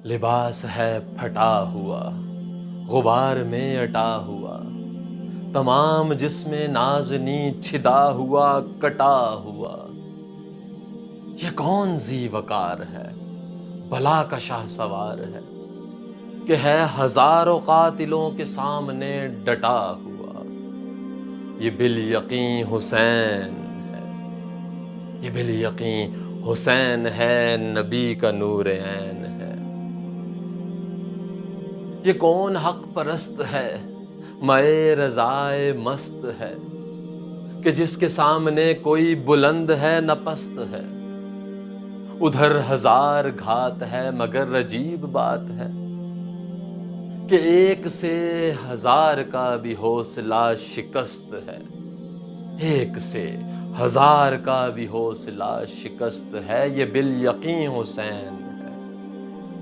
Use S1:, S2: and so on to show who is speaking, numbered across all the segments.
S1: لباس ہے پھٹا ہوا، غبار میں اٹا ہوا، تمام جسم نازنی چھدا ہوا کٹا ہوا۔ یہ کون ذی وقار ہے، بلا کا شاہ سوار ہے، کہ ہے ہزاروں قاتلوں کے سامنے ڈٹا ہوا۔ یہ بالیقین حسین ہے، یہ بالیقین حسین ہے، نبی کا نور عین ہے۔ یہ کون حق پرست ہے، مئے رضائے مست ہے، کہ جس کے سامنے کوئی بلند ہے نہ پست ہے۔ ادھر ہزار گھات ہے مگر عجیب بات ہے، کہ ایک سے ہزار کا بھی حوصلہ شکست ہے۔ ایک سے ہزار کا بھی حوصلہ شکست ہے۔ یہ بالیقین حسین ہے،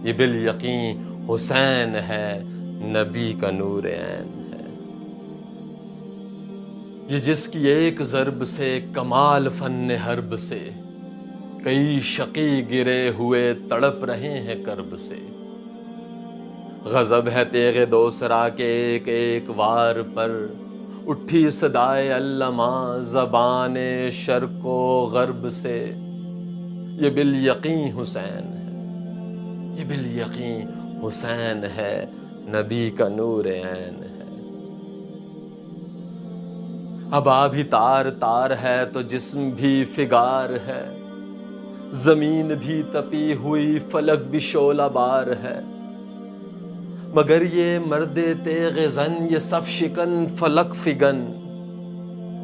S1: یہ بالیقین حسین ہے، نبی کا نور عین ہے۔ یہ جس کی ایک ضرب سے کمال فن حرب سے، کئی شقی گرے ہوئے تڑپ رہے ہیں کرب سے۔ غضب ہے تیغ دوسرا کے ایک ایک وار پر، اٹھی صدائے علمہ زبان شرق و غرب سے۔ یہ بالیقین حسین ہے، یہ بالیقین حسین ہے، نبی کا نور عین ہے۔ ابا بھی تار تار ہے تو جسم بھی فگار ہے، زمین بھی تپی ہوئی فلک بھی شعلہ بار ہے، مگر یہ مرد تیغ زن یہ صف شکن فلک فگن،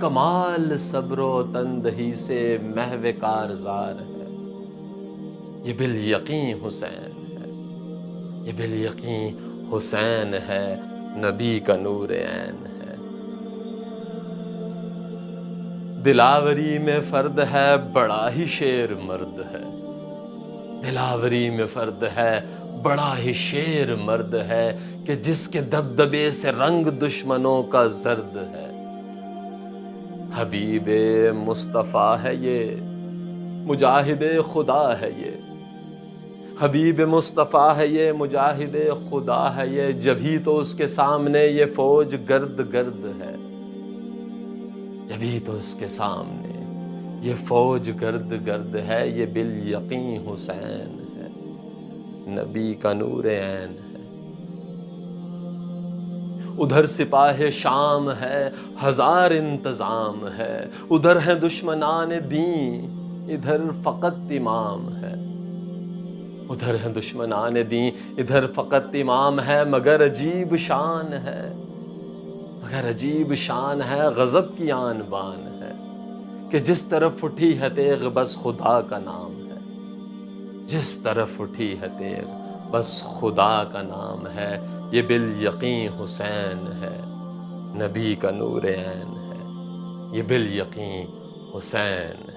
S1: کمال صبر و تندہی سے محو کارزار ہے۔ یہ بالیقین حسین ہے، یہ بالیقین حسین ہے، نبی کا نور عین ہے۔ دلاوری میں فرد ہے بڑا ہی شیر مرد ہے، دلاوری میں فرد ہے بڑا ہی شیر مرد ہے، کہ جس کے دبدبے سے رنگ دشمنوں کا زرد ہے۔ حبیب مصطفیٰ ہے یہ، مجاہد خدا ہے یہ، حبیب مصطفیٰ ہے یہ، مجاہد خدا ہے یہ، جبھی تو اس کے سامنے یہ فوج گرد گرد ہے، جبھی تو اس کے سامنے یہ فوج گرد گرد ہے۔ یہ بالیقین حسین ہے، نبی کا نور عین ہے۔ ادھر سپاہ شام ہے، ہزار انتظام ہے، ادھر ہیں دشمنان دین، ادھر فقط امام ہے۔ ادھر ہیں دشمنان دین، ادھر فقط امام ہے، مگر عجیب شان ہے، مگر عجیب شان ہے، غضب کی آن بان ہے، کہ جس طرف اٹھی ہے تیغ بس خدا کا نام ہے، جس طرف اٹھی ہے تیغ بس خدا کا نام ہے۔ یہ بالیقین حسین ہے، نبی کا نور عین ہے، یہ بالیقین حسین ہے۔